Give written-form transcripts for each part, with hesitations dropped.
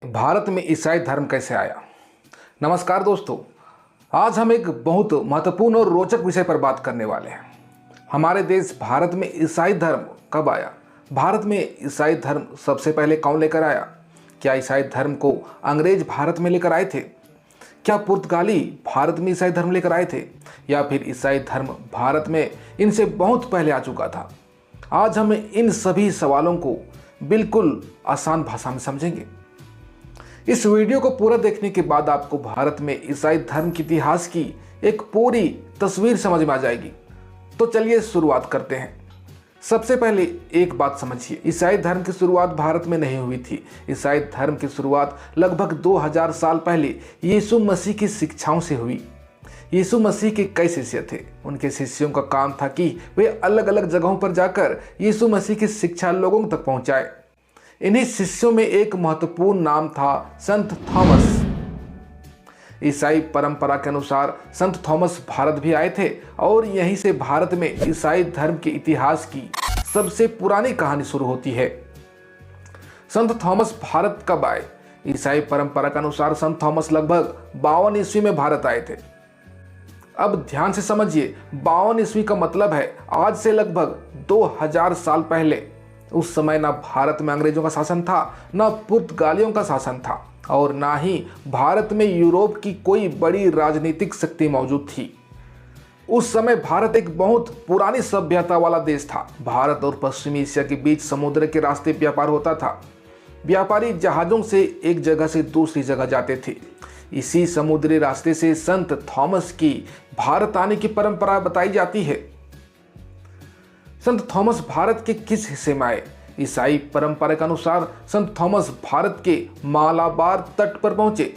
भारत में ईसाई धर्म कैसे आया। नमस्कार दोस्तों, आज हम एक बहुत महत्वपूर्ण और रोचक विषय पर बात करने वाले हैं। हमारे देश भारत में ईसाई धर्म कब आया। भारत में ईसाई धर्म सबसे पहले कौन लेकर आया। क्या ईसाई धर्म को अंग्रेज भारत में लेकर आए थे। क्या पुर्तगाली भारत में ईसाई धर्म लेकर आए थे, या फिर ईसाई धर्म भारत में इनसे बहुत पहले आ चुका था। आज हम इन सभी सवालों को बिल्कुल आसान भाषा में समझेंगे। इस वीडियो को पूरा देखने के बाद आपको भारत में ईसाई धर्म के इतिहास की एक पूरी तस्वीर समझ में आ जाएगी। तो चलिए शुरुआत करते हैं। सबसे पहले एक बात समझिए, ईसाई धर्म की शुरुआत भारत में नहीं हुई थी। ईसाई धर्म की शुरुआत लगभग 2000 साल पहले यीशु मसीह की शिक्षाओं से हुई। यीशु मसीह के कई शिष्य थे। उनके शिष्यों का काम था कि वे अलग अलग जगहों पर जाकर यीशु मसीह की शिक्षा लोगों तक पहुंचाए। इन्हीं शिष्यों में एक महत्वपूर्ण नाम था संत थॉमस। ईसाई परंपरा के अनुसार संत थॉमस भारत भी आए थे और यहीं से भारत में ईसाई धर्म के इतिहास की सबसे पुरानी कहानी शुरू होती है। संत थॉमस भारत कब आए। ईसाई परंपरा के अनुसार संत थॉमस लगभग 52 ईस्वी में भारत आए थे। अब ध्यान से समझिए, 52 ईस्वी का मतलब है आज से लगभग 2000 साल पहले। उस समय ना भारत में अंग्रेजों का शासन था, ना पुर्तगालियों का शासन था, और ना ही भारत में यूरोप की कोई बड़ी राजनीतिक शक्ति मौजूद थी। उस समय भारत एक बहुत पुरानी सभ्यता वाला देश था। भारत और पश्चिमी एशिया के बीच समुद्र के रास्ते व्यापार होता था। व्यापारी जहाजों से एक जगह से दूसरी जगह जाते थे। इसी समुद्री रास्ते से संत थॉमस की भारत आने की परंपरा बताई जाती है। संत थॉमस भारत के किस हिस्से में आए। ईसाई परंपरा के अनुसार संत थॉमस भारत के मालाबार तट पर पहुंचे।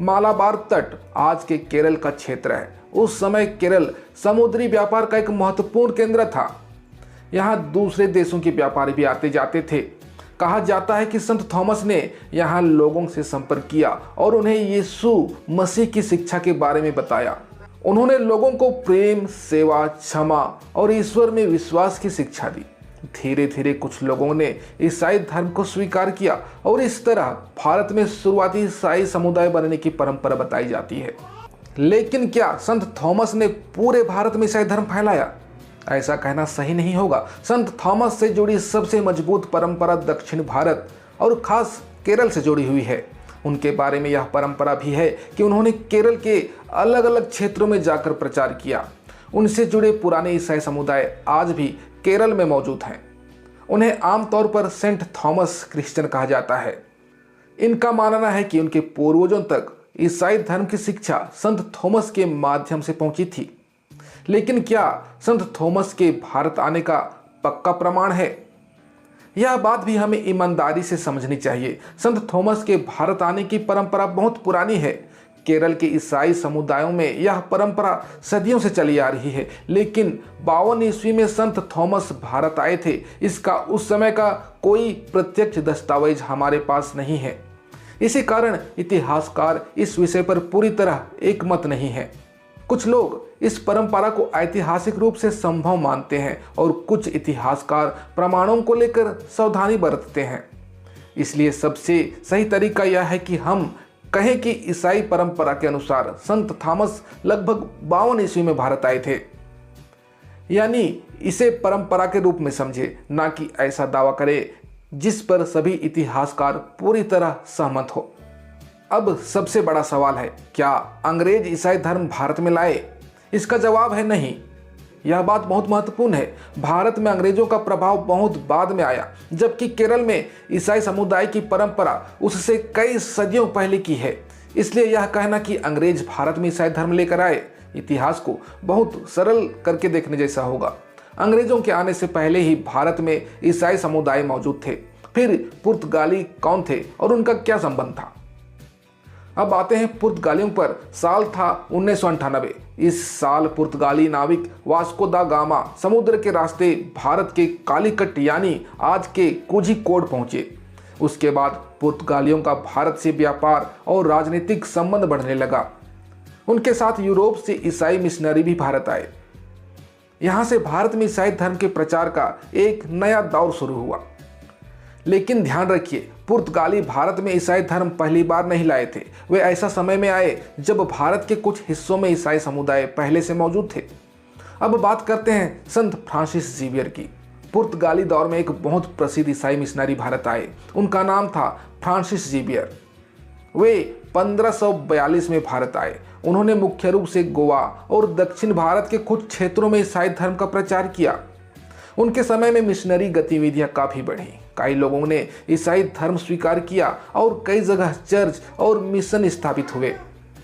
मालाबार तट आज के केरल का क्षेत्र है। उस समय केरल समुद्री व्यापार का एक महत्वपूर्ण केंद्र था। यहाँ दूसरे देशों के व्यापारी भी आते जाते थे। कहा जाता है कि संत थॉमस ने यहाँ लोगों से संपर्क किया और उन्हें यीशु मसीह की शिक्षा के बारे में बताया। उन्होंने लोगों को प्रेम, सेवा, क्षमा और ईश्वर में विश्वास की शिक्षा दी। धीरे धीरे कुछ लोगों ने ईसाई धर्म को स्वीकार किया और इस तरह भारत में शुरुआती ईसाई समुदाय बनने की परंपरा बताई जाती है। लेकिन क्या संत थॉमस ने पूरे भारत में ईसाई धर्म फैलाया? ऐसा कहना सही नहीं होगा। संत थॉमस से जुड़ी सबसे मजबूत परंपरा दक्षिण भारत और खास केरल से जुड़ी हुई है। उनके बारे में यह परंपरा भी है कि उन्होंने केरल के अलग अलग क्षेत्रों में जाकर प्रचार किया। उनसे जुड़े पुराने ईसाई समुदाय आज भी केरल में मौजूद हैं। उन्हें आमतौर पर सेंट थॉमस क्रिश्चियन कहा जाता है। इनका मानना है कि उनके पूर्वजों तक ईसाई धर्म की शिक्षा संत थॉमस के माध्यम से पहुंची थी। लेकिन क्या संत थॉमस के भारत आने का पक्का प्रमाण है? यह बात भी हमें ईमानदारी से समझनी चाहिए। संत थॉमस के भारत आने की परंपरा बहुत पुरानी है। केरल के ईसाई समुदायों में यह परंपरा सदियों से चली आ रही है। लेकिन 52 ईस्वी में संत थॉमस भारत आए थे, इसका उस समय का कोई प्रत्यक्ष दस्तावेज हमारे पास नहीं है। इसी कारण इतिहासकार इस विषय पर पूरी तरह एकमत नहीं है। कुछ लोग इस परंपरा को ऐतिहासिक रूप से संभव मानते हैं और कुछ इतिहासकार प्रमाणों को लेकर सावधानी बरतते हैं। इसलिए सबसे सही तरीका यह है कि हम कहें कि ईसाई परंपरा के अनुसार संत थॉमस लगभग 52 ईस्वी में भारत आए थे। यानी इसे परंपरा के रूप में समझे, ना कि ऐसा दावा करे जिस पर सभी इतिहासकार पूरी तरह सहमत हो। अब सबसे बड़ा सवाल है, क्या अंग्रेज ईसाई धर्म भारत में लाए? इसका जवाब है नहीं। यह बात बहुत महत्वपूर्ण है। भारत में अंग्रेजों का प्रभाव बहुत बाद में आया, जबकि केरल में ईसाई समुदाय की परंपरा उससे कई सदियों पहले की है। इसलिए यह कहना कि अंग्रेज भारत में ईसाई धर्म लेकर आए, इतिहास को बहुत सरल करके देखने जैसा होगा। अंग्रेजों के आने से पहले ही भारत में ईसाई समुदाय मौजूद थे। फिर पुर्तगाली कौन थे और उनका क्या संबंध था? अब आते हैं पुर्तगालियों पर। साल था 1998। इस साल पुर्तगाली नाविक वास्को दा गामा समुद्र के रास्ते भारत के कालीकट यानी आज के कोझिकोड पहुंचे। उसके बाद पुर्तगालियों का भारत से व्यापार और राजनीतिक संबंध बढ़ने लगा। उनके साथ यूरोप से ईसाई मिशनरी भी भारत आए। यहाँ से भारत में ईसाई धर्म के प्रचार का एक नया दौर शुरू हुआ। लेकिन ध्यान रखिए, पुर्तगाली भारत में ईसाई धर्म पहली बार नहीं लाए थे। वे ऐसा समय में आए जब भारत के कुछ हिस्सों में ईसाई समुदाय पहले से मौजूद थे। अब बात करते हैं संत फ्रांसिस जेवियर की। पुर्तगाली दौर में एक बहुत प्रसिद्ध ईसाई मिशनरी भारत आए। उनका नाम था फ्रांसिस जेवियर। वे 1542 में भारत आए। उन्होंने मुख्य रूप से गोवा और दक्षिण भारत के कुछ क्षेत्रों में ईसाई धर्म का प्रचार किया। उनके समय में मिशनरी गतिविधियां काफी बढ़ी। कई लोगों ने ईसाई धर्म स्वीकार किया और कई जगह चर्च और मिशन स्थापित हुए।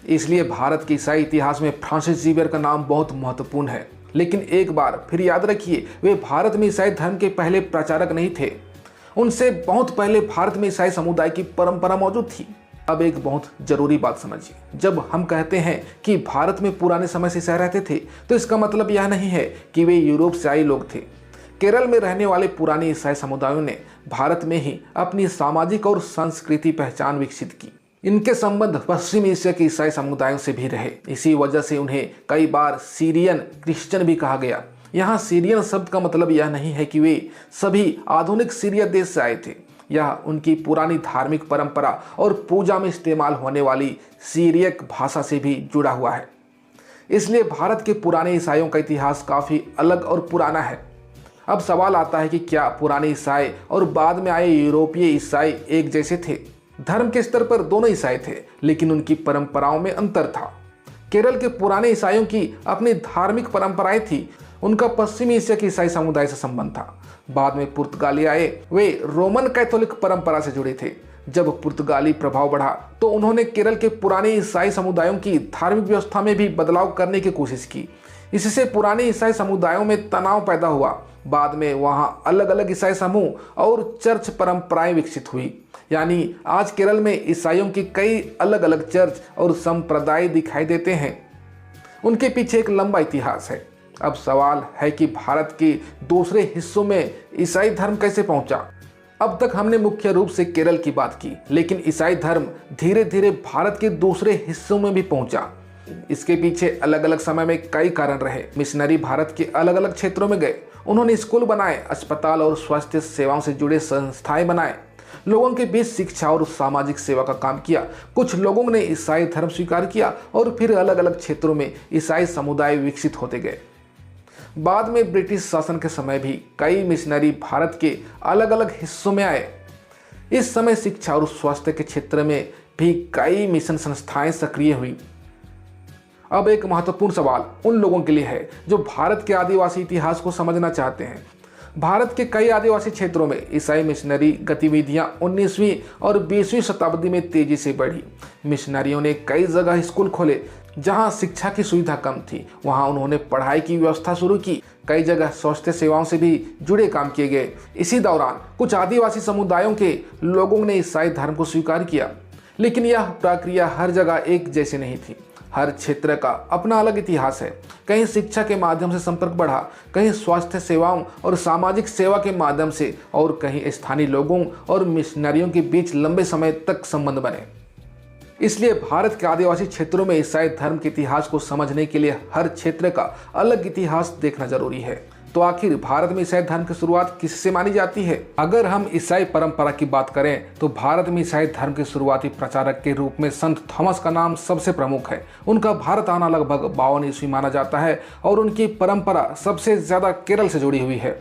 इसलिए भारत के ईसाई इतिहास में फ्रांसिस जेवियर का नाम बहुत महत्वपूर्ण है। लेकिन एक बार फिर याद रखिए, वे भारत में ईसाई धर्म के पहले प्रचारक नहीं थे। उनसे बहुत पहले भारत में ईसाई समुदाय की परंपरा मौजूद थी। अब एक बहुत जरूरी बात समझिए, जब हम कहते हैं कि भारत में पुराने समय से ईसाई रहते थे, तो इसका मतलब यह नहीं है कि वे यूरोप से आए लोग थे। केरल में रहने वाले पुराने ईसाई समुदायों ने भारत में ही अपनी सामाजिक और सांस्कृतिक पहचान विकसित की। इनके संबंध पश्चिमी एशिया के ईसाई समुदायों से भी रहे। इसी वजह से उन्हें कई बार सीरियन क्रिश्चियन भी कहा गया। यहाँ सीरियन शब्द का मतलब यह नहीं है कि वे सभी आधुनिक सीरिया देश से आए थे। यह उनकी पुरानी धार्मिक परंपरा और पूजा में इस्तेमाल होने वाली सीरियक भाषा से भी जुड़ा हुआ है। इसलिए भारत के पुराने ईसाइयों का इतिहास काफ़ी अलग और पुराना है। अब सवाल आता है कि क्या पुराने ईसाई और बाद में आए यूरोपीय ईसाई एक जैसे थे? धर्म के स्तर पर दोनों ईसाई थे, लेकिन उनकी परंपराओं में अंतर था। केरल के पुराने ईसाइयों की अपनी धार्मिक परंपराएं थी। उनका पश्चिमी एशिया के ईसाई समुदाय से संबंध था। बाद में पुर्तगाली आए, वे रोमन कैथोलिक परंपरा से जुड़े थे। जब पुर्तगाली प्रभाव बढ़ा तो उन्होंने केरल के पुराने ईसाई समुदायों की धार्मिक व्यवस्था में भी बदलाव करने की कोशिश की। इससे पुराने ईसाई समुदायों में तनाव पैदा हुआ। बाद में वहां अलग अलग ईसाई समूह और चर्च परंपराएं विकसित हुई। यानी आज केरल में ईसाइयों की कई अलग अलग चर्च और संप्रदाय दिखाई देते हैं। उनके पीछे एक लंबा इतिहास है। अब सवाल है कि भारत के दूसरे हिस्सों में ईसाई धर्म कैसे पहुंचा? अब तक हमने मुख्य रूप से केरल की बात की, लेकिन ईसाई धर्म धीरे धीरे भारत के दूसरे हिस्सों में भी पहुंचा। इसके पीछे अलग अलग समय में कई कारण रहे। मिशनरी भारत के अलग अलग क्षेत्रों में गए। उन्होंने स्कूल बनाए, अस्पताल और स्वास्थ्य सेवाओं से जुड़े संस्थाएं बनाए, लोगों के बीच शिक्षा और सामाजिक सेवा का काम किया। कुछ लोगों ने ईसाई धर्म स्वीकार किया और फिर अलग अलग क्षेत्रों में ईसाई समुदाय विकसित होते गए। बाद में ब्रिटिश शासन के समय भी कई मिशनरी भारत के अलग अलग हिस्सों में आए। इस समय शिक्षा और स्वास्थ्य के क्षेत्र में भी कई मिशन संस्थाएं सक्रिय हुई। अब एक महत्वपूर्ण सवाल उन लोगों के लिए है जो भारत के आदिवासी इतिहास को समझना चाहते हैं। भारत के कई आदिवासी क्षेत्रों में ईसाई मिशनरी गतिविधियां 19वीं और 20वीं शताब्दी में तेजी से बढ़ी। मिशनरियों ने कई जगह स्कूल खोले। जहां शिक्षा की सुविधा कम थी, वहां उन्होंने पढ़ाई की व्यवस्था शुरू की। कई जगह स्वास्थ्य सेवाओं से भी जुड़े काम किए गए। इसी दौरान कुछ आदिवासी समुदायों के लोगों ने ईसाई धर्म को स्वीकार किया, लेकिन यह प्रक्रिया हर जगह एक जैसी नहीं थी। हर क्षेत्र का अपना अलग इतिहास है। कहीं शिक्षा के माध्यम से संपर्क बढ़ा, कहीं स्वास्थ्य सेवाओं और सामाजिक सेवा के माध्यम से, और कहीं स्थानीय लोगों और मिशनरियों के बीच लंबे समय तक संबंध बने। इसलिए भारत के आदिवासी क्षेत्रों में ईसाई धर्म के इतिहास को समझने के लिए हर क्षेत्र का अलग इतिहास देखना जरूरी है। तो आखिर भारत में ईसाई धर्म की शुरुआत किससे मानी जाती है? अगर हम ईसाई परंपरा की बात करें तो भारत में ईसाई धर्म के शुरुआती प्रचारक के रूप में संत थॉमस का नाम सबसे प्रमुख है। उनका भारत आना लगभग 52 ईस्वी माना जाता है और उनकी परंपरा सबसे ज्यादा केरल से जुड़ी हुई है।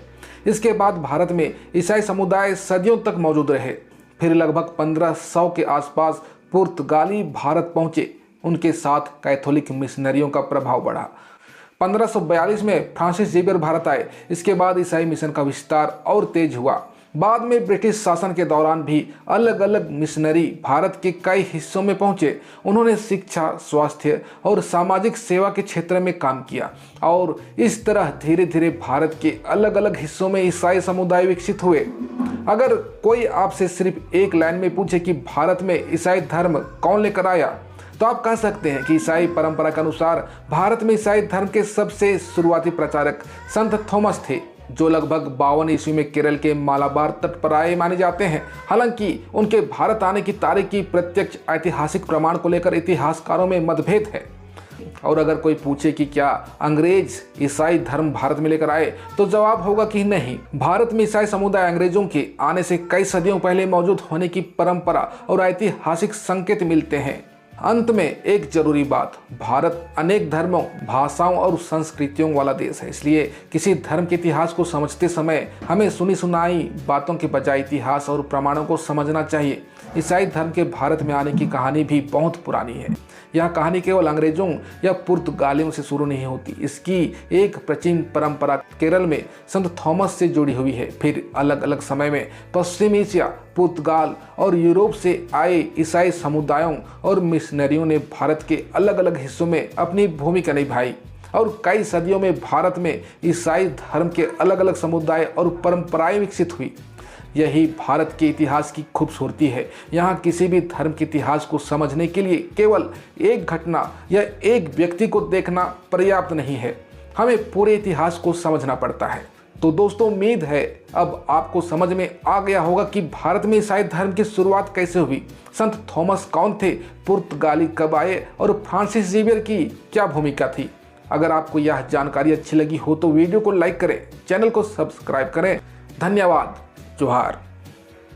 इसके बाद भारत में ईसाई समुदाय सदियों तक मौजूद रहे। फिर लगभग 1500 के आसपास पुर्तगाली भारत पहुंचे। उनके साथ कैथोलिक मिशनरियों का प्रभाव बढ़ा। 1542 में फ्रांसिस जेवियर भारत आए। इसके बाद ईसाई मिशन का विस्तार और तेज हुआ। बाद में ब्रिटिश शासन के दौरान भी अलग अलग मिशनरी भारत के कई हिस्सों में पहुंचे। उन्होंने शिक्षा, स्वास्थ्य और सामाजिक सेवा के क्षेत्र में काम किया और इस तरह धीरे धीरे भारत के अलग अलग हिस्सों में ईसाई समुदाय विकसित हुए। अगर कोई आपसे सिर्फ एक लाइन में पूछे कि भारत में ईसाई धर्म कौन लेकर आया, तो आप कह सकते हैं कि ईसाई परंपरा के अनुसार भारत में ईसाई धर्म के सबसे शुरुआती प्रचारक संत थॉमस थे, जो लगभग 52 ईस्वी में केरल के मालाबार तट पर आए माने जाते हैं। हालांकि उनके भारत आने की तारीख की प्रत्यक्ष ऐतिहासिक प्रमाण को लेकर इतिहासकारों में मतभेद है। और अगर कोई पूछे कि क्या अंग्रेज ईसाई धर्म भारत में लेकर आए, तो जवाब होगा कि नहीं। भारत में ईसाई समुदाय अंग्रेजों के आने से कई सदियों पहले मौजूद होने की परंपरा और ऐतिहासिक संकेत मिलते हैं। अंत में एक जरूरी बात, भारत अनेक धर्मों, भाषाओं और संस्कृतियों वाला देश है। इसलिए किसी धर्म के इतिहास को समझते समय हमें सुनी सुनाई बातों के बजाय इतिहास और प्रमाणों को समझना चाहिए। ईसाई धर्म के भारत में आने की कहानी भी बहुत पुरानी है। यह कहानी केवल अंग्रेजों या पुर्तगालियों से शुरू नहीं होती। इसकी एक प्राचीन परंपरा केरल में संत थॉमस से जुड़ी हुई है। फिर अलग अलग समय में पश्चिम एशिया, पुर्तगाल और यूरोप से आए ईसाई समुदायों और मिशनरियों ने भारत के अलग अलग हिस्सों में अपनी भूमिका निभाई और कई सदियों में भारत में ईसाई धर्म के अलग अलग समुदाय और परंपराएं विकसित हुई। यही भारत के इतिहास की खूबसूरती है। यहाँ किसी भी धर्म के इतिहास को समझने के लिए केवल एक घटना या एक व्यक्ति को देखना पर्याप्त नहीं है, हमें पूरे इतिहास को समझना पड़ता है। तो दोस्तों, उम्मीद है अब आपको समझ में आ गया होगा कि भारत में ईसाई धर्म की शुरुआत कैसे हुई, संत थॉमस कौन थे, पुर्तगाली कब आए और फ्रांसिस जेवियर की क्या भूमिका थी। अगर आपको यह जानकारी अच्छी लगी हो तो वीडियो को लाइक करें, चैनल को सब्सक्राइब करें। धन्यवाद। जोहार।